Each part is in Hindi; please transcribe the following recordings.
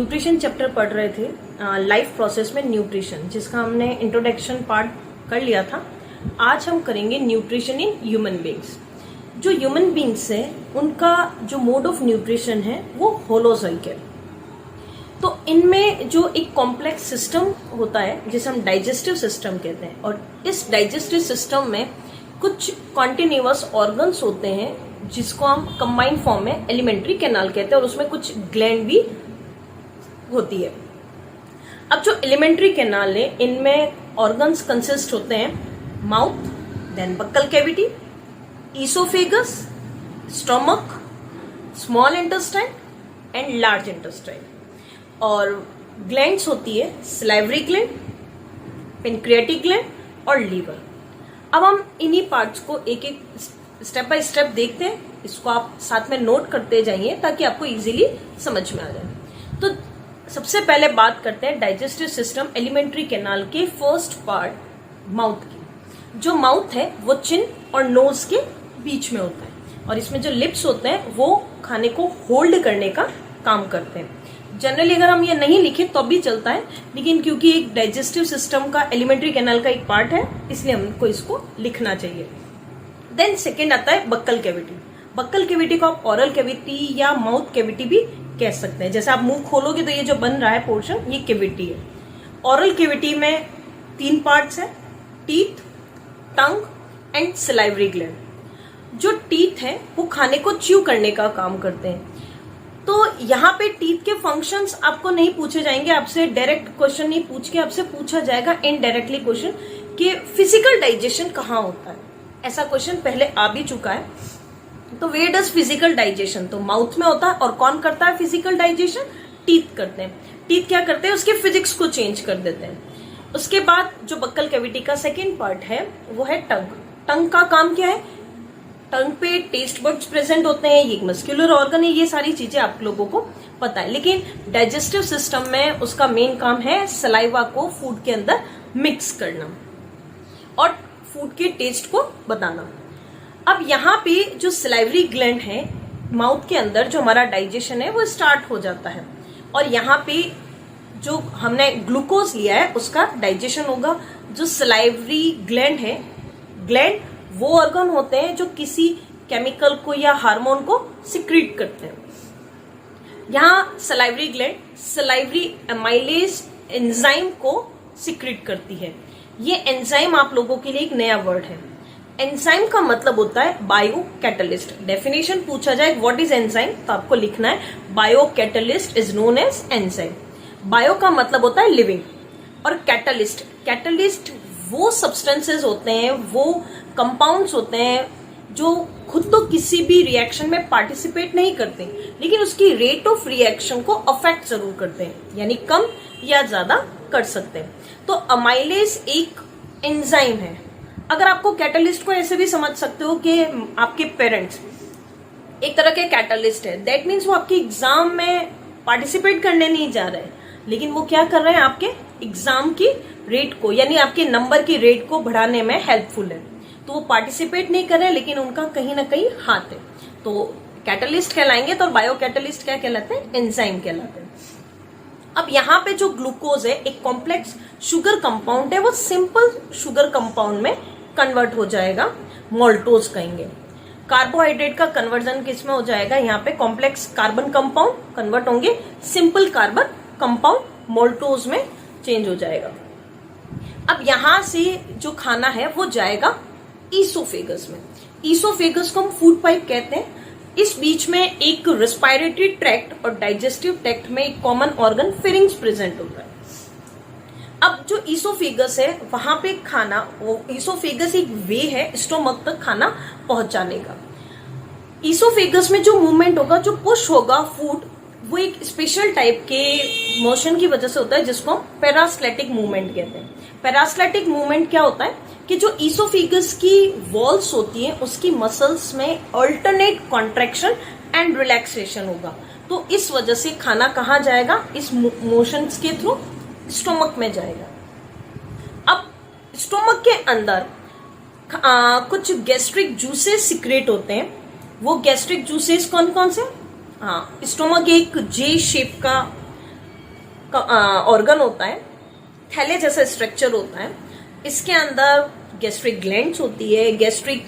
न्यूट्रिशन चैप्टर पढ़ रहे थे, लाइफ प्रोसेस में न्यूट्रिशन, जिसका हमने इंट्रोडक्शन पार्ट कर लिया था। आज हम करेंगे न्यूट्रिशन इन ह्यूमन बींग्स। जो ह्यूमन बींग्स है उनका जो मोड ऑफ न्यूट्रिशन है वो होलोजाइक है। तो इनमें जो एक कॉम्प्लेक्स सिस्टम होता है जिसे हम डाइजेस्टिव सिस्टम कहते हैं, और इस डाइजेस्टिव सिस्टम में कुछ कॉन्टिन्यूअस ऑर्गन्स होते हैं जिसको हम कंबाइंड फॉर्म में एलिमेंट्री कैनाल कहते हैं, और उसमें कुछ ग्लैंड भी होती है। अब जो एलिमेंट्री कैनाल है इनमें ऑर्गन्स कंसिस्ट होते हैं mouth, then buccal cavity, oesophagus, stomach, small intestine and large intestine. और ग्लैंड्स होती है सलाइवरी ग्लैंड, पेनक्रियाटिक ग्लैंड और लीवर। अब हम इन्हीं पार्ट्स को एक एक स्टेप बाय स्टेप देखते हैं। इसको आप साथ में नोट करते जाइए ताकि आपको इजीली समझ में आ जाए। तो सबसे पहले बात करते हैं डाइजेस्टिव सिस्टम एलिमेंट्री कैनाल के फर्स्ट पार्ट माउथ की। जो माउथ है वो चिन और नोज के बीच में होता है, और इसमें जो लिप्स होते हैं वो खाने को होल्ड करने का काम करते हैं। जनरली अगर हम ये नहीं लिखे तो भी चलता है, लेकिन क्योंकि एक डाइजेस्टिव सिस्टम का एलिमेंट्री कैनाल का एक पार्ट है इसलिए हमको इसको लिखना चाहिए। देन सेकेंड आता है बक्कल कैविटी। बक्कल कैविटी को आप ऑरल कैविटी या माउथ कैविटी भी कह सकते हैं। जैसे आप मुंह खोलोगे तो ये जो बन रहा है पोर्शन, ये कैविटी है। ऑरल कैविटी में 3 पार्ट्स है, teeth, tongue and salivary gland. जो टीथ है वो खाने को च्यू करने का काम करते हैं। तो यहाँ पे टीथ के फंक्शंस आपको नहीं पूछे जाएंगे, आपसे डायरेक्ट क्वेश्चन नहीं पूछ के आपसे पूछा जाएगा इनडायरेक्टली क्वेश्चन कि फिजिकल डाइजेशन कहाँ होता है। ऐसा क्वेश्चन पहले आ भी चुका है। तो वेयर डज फिजिकल डाइजेशन, तो माउथ में होता है। और कौन करता है फिजिकल डाइजेशन? टीथ करते हैं। टीथ क्या करते हैं? उसके फिजिक्स को चेंज कर देते हैं। उसके बाद जो बक्कल कैविटी का सेकेंड पार्ट है वो है टंग। टंग का काम क्या है? टंग पे टेस्ट बड्स प्रेजेंट होते हैं, ये मस्कुलर ऑर्गन है, ये सारी चीजें आप लोगों को पता है। लेकिन डाइजेस्टिव सिस्टम में उसका मेन काम है सलाइवा को फूड के अंदर मिक्स करना और फूड के टेस्ट को बताना। अब यहाँ पे जो सलाइवरी ग्लैंड है माउथ के अंदर, जो हमारा डाइजेशन है वो स्टार्ट हो जाता है, और यहाँ पे जो हमने ग्लूकोज लिया है उसका डाइजेशन होगा। जो सलाइवरी ग्लैंड है, ग्लैंड वो ऑर्गन होते हैं जो किसी केमिकल को या हार्मोन को सिक्रीट करते हैं। यहाँ salivary gland salivary amylase enzyme को सिक्रीट करती है। ये एंजाइम आप लोगों के लिए एक नया वर्ड है। एंजाइम का मतलब होता है बायो कैटलिस्ट। डेफिनेशन पूछा जाए व्हाट इज एंजाइम तो आपको लिखना है bio catalyst is known as enzyme. Bio का मतलब होता है लिविंग, और कैटलिस्ट, कैटलिस्ट वो सब्सटेंसेस होते हैं, वो कंपाउंड्स होते हैं जो खुद तो किसी भी रिएक्शन में पार्टिसिपेट नहीं करते, लेकिन उसकी रेट ऑफ रिएक्शन को अफेक्ट जरूर करते हैं, यानी कम या ज्यादा कर सकते हैं। तो अमाइलेज एक एंजाइम है। अगर आपको कैटलिस्ट को ऐसे भी समझ सकते हो कि आपके पेरेंट्स एक तरह के कैटलिस्ट है। दैट मीन्स वो आपके एग्जाम में पार्टिसिपेट करने नहीं जा रहे हैं, लेकिन वो क्या कर रहे हैं? आपके एग्जाम की रेट को, यानी आपके नंबर की रेट को बढ़ाने में हेल्पफुल है। तो वो पार्टिसिपेट नहीं कर रहे हैं, लेकिन उनका कहीं ना कहीं हाथ है, तो कैटलिस्ट कहलाएंगे। तो बायो कैटलिस्ट क्या कहलाते हैं? एंजाइम कहलाते हैं। अब यहाँ पे जो ग्लूकोज है एक कॉम्प्लेक्स शुगर कंपाउंड है, वो सिंपल शुगर कंपाउंड में कन्वर्ट हो जाएगा, मोल्टोज कहेंगे। कार्बोहाइड्रेट का कन्वर्जन किसमें हो जाएगा? यहाँ पे कॉम्प्लेक्स कार्बन कंपाउंड कन्वर्ट होंगे सिंपल कार्बन कंपाउंड, मोल्टोज में चेंज हो जाएगा। अब यहां से जो खाना है वो जाएगा ईसोफेगस में। ईसोफेगस को हम फूड पाइप कहते हैं। इस बीच में एक रेस्पिरेटरी ट्रैक्ट और डाइजेस्टिव ट्रैक्ट में एक कॉमन ऑर्गन फेरिंग्स प्रेजेंट होता है। अब जो ईसोफेगस है वहां पे खाना, वो ईसोफेगस एक वे है स्टोमक तक खाना पहुंचाने का। ईसोफेगस में जो मूवमेंट होगा, जो पुश होगा फूड, वो एक स्पेशल टाइप के मोशन की वजह से होता है जिसको हम पेरास्लेटिक मूवमेंट कहते हैं। पेरास्लेटिक मूवमेंट क्या होता है कि जो ईसोफेगस की वॉल्स होती है उसकी मसल्स में अल्टरनेट कॉन्ट्रैक्शन एंड रिलैक्सेशन होगा। तो इस वजह से खाना कहाँ जाएगा? इस मोशंस के थ्रू स्टोमक में जाएगा। अब स्टोमक के अंदर कुछ गैस्ट्रिक जूसेस सिक्रेट होते हैं। वो गैस्ट्रिक जूसेस कौन कौन से? हाँ, स्टोमक एक जे शेप का ऑर्गन होता है, थैले जैसा स्ट्रक्चर होता है। इसके अंदर गैस्ट्रिक ग्लैंड्स होती है। गैस्ट्रिक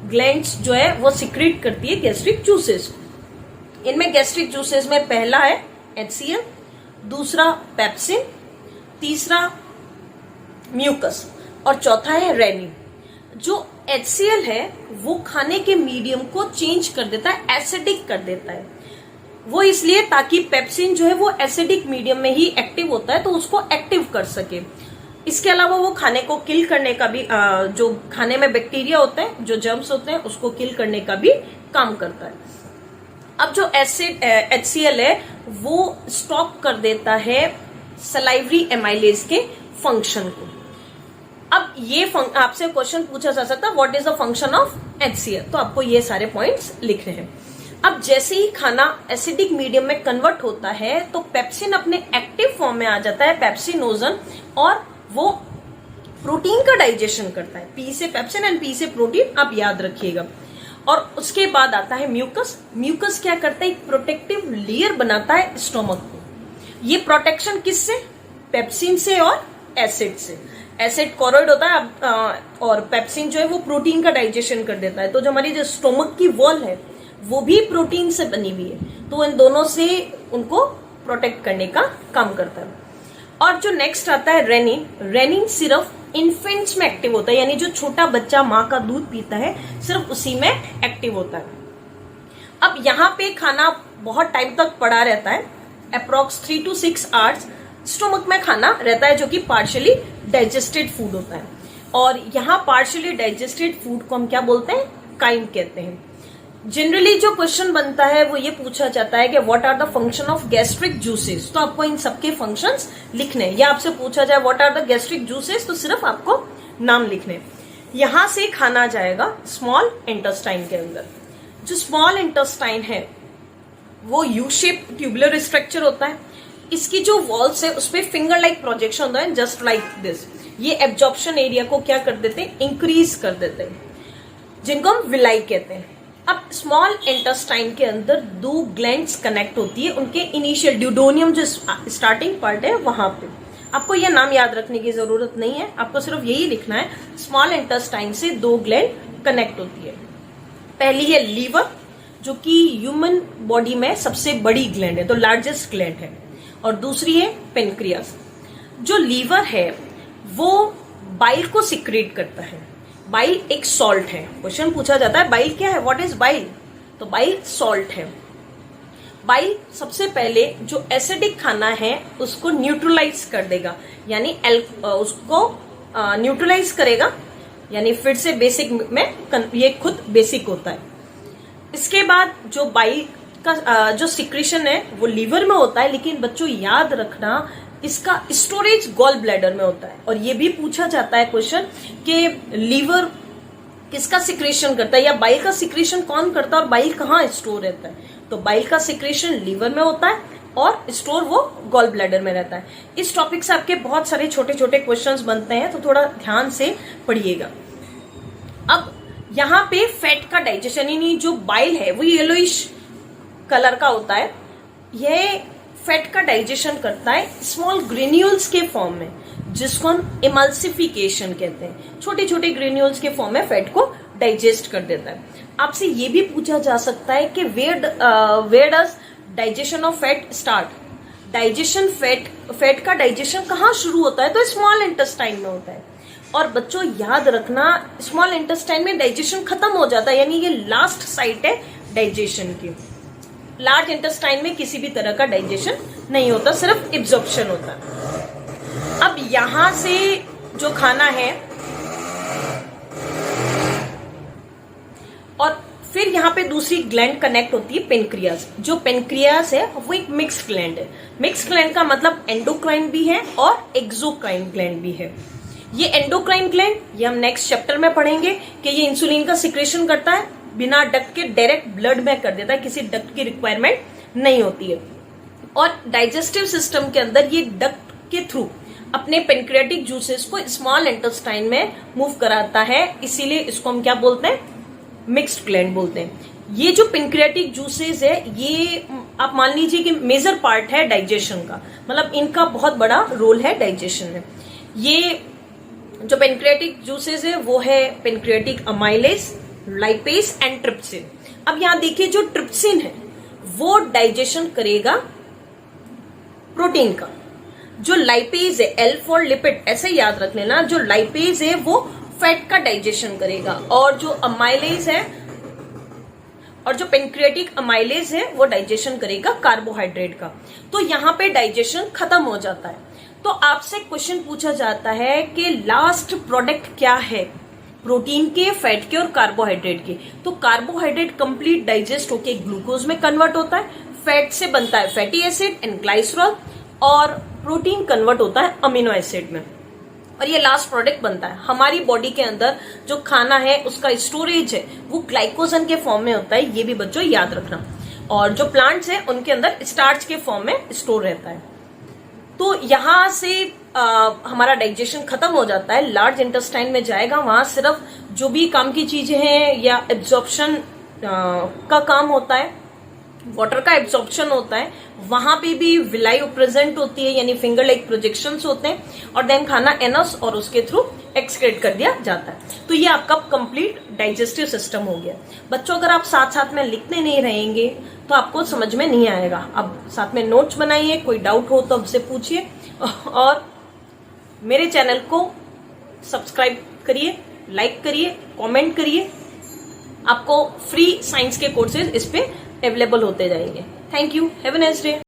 ग्लैंड्स जो है वो सिक्रीट करती है गैस्ट्रिक जूसेस। इनमें गैस्ट्रिक जूसेस में पहला है HCl, दूसरा पेप्सिन, तीसरा म्यूकस और चौथा है रेनिन। जो HCl है वो खाने के मीडियम को चेंज कर देता है, एसिडिक कर देता है। वो इसलिए ताकि पेप्सिन जो है वो एसिडिक मीडियम में ही एक्टिव होता है, तो उसको एक्टिव कर सके। इसके अलावा वो खाने को किल करने का भी, जो खाने में बैक्टीरिया होते हैं, जो जर्म्स होते हैं, उसको किल करने का भी काम करता है। अब जो HCl है वो स्टॉप कर देता है सलाइवरी एमाइलेज के फंक्शन को। अब ये आपसे क्वेश्चन पूछा जा सकता है what is the function of HCl, तो आपको ये सारे पॉइंट्स लिखने हैं। अब जैसे ही खाना एसिडिक मीडियम में कन्वर्ट होता है तो पेप्सिन अपने एक्टिव फॉर्म में आ जाता है, पेप्सिनोजन, और वो प्रोटीन का डाइजेशन करता है। P से पेप्सिन एंड P से प्रोटीन, आप याद रखिएगा। और उसके बाद आता है म्यूकस। म्यूकस क्या करता है, एक प्रोटेक्टिव लेयर बनाता है स्टोमक को। ये प्रोटेक्शन किससे, पेप्सिन से और एसिड से। एसिड कोरोइड होता है और पेप्सिन जो है वो प्रोटीन का डाइजेशन कर देता है। तो जो हमारी जो स्टोमक की वॉल है वो भी प्रोटीन से बनी हुई है, तो इन दोनों से उनको प्रोटेक्ट करने का काम करता है। और जो नेक्स्ट आता है रेनिन। रेनिन सिर्फ इन्फेंट्स में एक्टिव होता है, यानी जो छोटा बच्चा माँ का दूध पीता है सिर्फ उसी में एक्टिव होता है। अब यहाँ पे खाना बहुत टाइम तक पड़ा रहता है, अप्रोक्स 3 to 6 आवर्स स्टोमक में खाना रहता है, जो कि पार्शियली डाइजेस्टेड फूड होता है। और यहाँ पार्शियली डाइजेस्टेड फूड को हम क्या बोलते हैं, काइम कहते हैं। जनरली जो क्वेश्चन बनता है वो ये पूछा जाता है कि what are the function of gastric juices, तो आपको इन सबके फंक्शंस लिखने हैं। या आपसे पूछा जाए what are the gastric juices, तो सिर्फ आपको नाम लिखने। यहां से खाना जाएगा स्मॉल इंटेस्टाइन के अंदर। जो स्मॉल इंटेस्टाइन है वो यू शेप ट्यूबुलर स्ट्रक्चर होता है। इसकी जो वॉल्स है उस पर फिंगर लाइक प्रोजेक्शन होता है, जस्ट लाइक दिस। ये एब्जॉर्प्शन एरिया को क्या कर देते हैं, इंक्रीज कर देते हैं, जिनको हम विलाई कहते हैं। अब स्मॉल इंटेस्टाइन के अंदर 2 ग्लैंड्स कनेक्ट होती है, उनके इनिशियल ड्यूडोनियम जो स्टार्टिंग पार्ट है वहां पे। आपको यह नाम याद रखने की जरूरत नहीं है, आपको सिर्फ यही लिखना है स्मॉल इंटेस्टाइन से 2 ग्लैंड कनेक्ट होती है। पहली है लीवर, जो कि ह्यूमन बॉडी में सबसे बड़ी ग्लैंड है, तो लार्जेस्ट ग्लैंड है। और दूसरी है पेनक्रियास। जो लीवर है वो बाइल को सिक्रेट करता है। बाइल एक सॉल्ट है। क्वेश्चन पूछा जाता है बाइल क्या है, व्हाट इज बाइल, तो बाइल सॉल्ट है। बाइल सबसे पहले जो एसिडिक खाना है उसको न्यूट्रलाइज कर देगा, यानी उसको न्यूट्रलाइज करेगा, यानी फिर से बेसिक में ये खुद बेसिक होता है। इसके बाद जो बाइल का जो सिक्रेशन है वो लीवर में होता है, लेकिन बच्चों याद रखना इसका स्टोरेज गॉल ब्लैडर में होता है। और ये भी पूछा जाता है क्वेश्चन कि लीवर किसका सिक्रेशन करता है, या बाइल का सिक्रेशन कौन करता है और बाइल कहाँ स्टोर रहता है, तो बाइल का सिक्रेशन लीवर में होता है और स्टोर वो गॉल ब्लैडर में रहता है। इस टॉपिक से आपके बहुत सारे छोटे छोटे क्वेश्चंस बनते हैं, तो थोड़ा ध्यान से पढ़िएगा। अब यहाँ पे फैट का डाइजेशन, यानी जो बाइल है वो येलोइश कलर का होता है, यह फैट का डाइजेशन करता है स्मॉल ग्रेन्यूल्स के फॉर्म में, जिसको हम इमल्सिफिकेशन कहते हैं। छोटे छोटे ग्रेन्यूल्स के फॉर्म में फैट को डाइजेस्ट कर देता है। आपसे ये भी पूछा जा सकता है कि where does digestion of fat start. Digestion fat का डाइजेशन कहाँ शुरू होता है, तो स्मॉल इंटेस्टाइन में होता है। और बच्चों याद रखना स्मॉल इंटेस्टाइन में डाइजेशन खत्म हो जाता है, यानी ये लास्ट साइट है डाइजेशन की। लार्ज इंटेस्टाइन में किसी भी तरह का डाइजेशन नहीं होता, सिर्फ एब्जॉर्प्शन होता है। अब यहां से जो खाना है, और फिर यहाँ पे दूसरी ग्लैंड कनेक्ट होती है पेनक्रियास। जो पेनक्रियास है वो एक मिक्स्ड ग्लैंड है। मिक्स्ड ग्लैंड का मतलब एंडोक्राइन भी है और एक्सोक्राइन ग्लैंड भी है। ये एंडोक्राइन ग्लैंड, ये हम नेक्स्ट चैप्टर में पढ़ेंगे कि ये इंसुलिन का सिक्रेशन करता है, बिना डक्ट के डायरेक्ट ब्लड में कर देता है, किसी डक्ट की रिक्वायरमेंट नहीं होती है। और डाइजेस्टिव सिस्टम के अंदर ये डक्ट के थ्रू अपने पेनक्रियाटिक जूसेस को स्मॉल इंटेस्टाइन में मूव कराता है, इसीलिए इसको हम क्या बोलते हैं, मिक्स्ड ग्लैंड बोलते हैं। ये जो पेनक्रियाटिक जूसेस है ये आप मान लीजिए कि मेजर पार्ट है डाइजेशन का, मतलब इनका बहुत बड़ा रोल है डाइजेशन में। ये जो पेनक्रियाटिक जूसेस है वो है pancreatic amylase, lipase and trypsin. अब यहां देखिए जो ट्रिप्सिन है वो डाइजेशन करेगा प्रोटीन का, जो लाइपेज है एल फॉर लिपिड ऐसे याद रख लेना, जो लाइपेज है वो फैट का डाइजेशन करेगा, और जो अमाइलेज है और जो पेनक्रियाटिक अमाइलेज है वो डाइजेशन करेगा कार्बोहाइड्रेट का। तो यहां पे डाइजेशन खत्म हो जाता है। तो आपसे क्वेश्चन पूछा जाता है कि लास्ट प्रोडक्ट क्या है, प्रोटीन के, फैट के और कार्बोहाइड्रेट के। तो कार्बोहाइड्रेट कंप्लीट डाइजेस्ट होके ग्लूकोज में कन्वर्ट होता है, फैट से बनता है फैटी एसिड एंड ग्लाइसरॉल, और प्रोटीन कन्वर्ट होता है अमीनो एसिड में, और ये लास्ट प्रोडक्ट बनता है। हमारी बॉडी के अंदर जो खाना है उसका स्टोरेज है वो ग्लाइकोजन के फॉर्म में होता है, ये भी बच्चों याद रखना। और जो प्लांट्स है उनके अंदर स्टार्च के फॉर्म में स्टोर रहता है। तो यहां से हमारा डाइजेशन खत्म हो जाता है, लार्ज इंटेस्टाइन में जाएगा, वहां सिर्फ जो भी काम की चीजें हैं या एब्जॉर्प्शन का काम होता है, वाटर का एब्जॉर्प्शन होता है, वहां पे भी विलाई प्रेजेंट होती है, यानी फिंगर लाइक प्रोजेक्शंस होते हैं, और देन खाना एनस और उसके थ्रू एक्सक्रेट कर दिया जाता है। तो ये आपका कंप्लीट डाइजेस्टिव सिस्टम हो गया। बच्चों अगर आप साथ साथ में लिखते नहीं रहेंगे तो आपको समझ में नहीं आएगा। अब साथ में नोट्स बनाइए, कोई डाउट हो तो हमसे पूछिए, और मेरे चैनल को सब्सक्राइब करिए, लाइक करिए, कमेंट करिए। आपको फ्री साइंस के कोर्सेज इस पे अवेलेबल होते जाएंगे। Thank you, have a nice day.